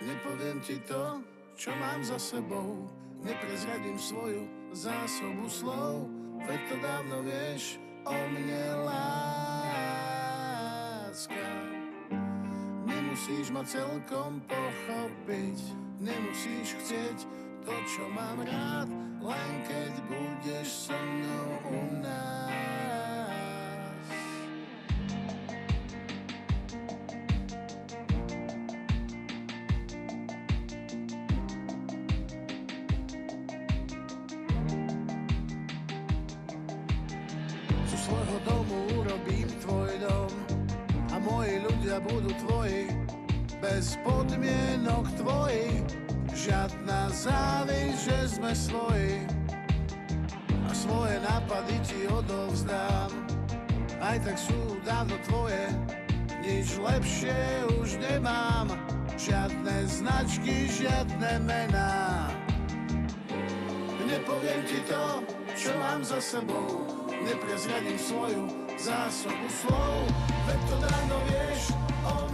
Nepoviem ti to, čo mám za sebou, neprezradím svoju zásobu slov, veď to dávno vieš o mne, láska. Nemusíš ma celkom pochopiť, nemusíš chcieť to, čo mám rád, len keď budeš so mnou u nás. Zo svojho domu urobím tvoj dom a moji ľudia budú tvoji, bez podmienok tvoji. Žiadna závisť, že sme svoji a svoje nápady ti odovzdám. Aj tak sú dávno tvoje, nič lepšie už nemám. Žiadne značky, žiadne mená. Nepoviem ti to, čo mám za sebou, neprezradím svoju zásobu slov, veď to dávno vieš o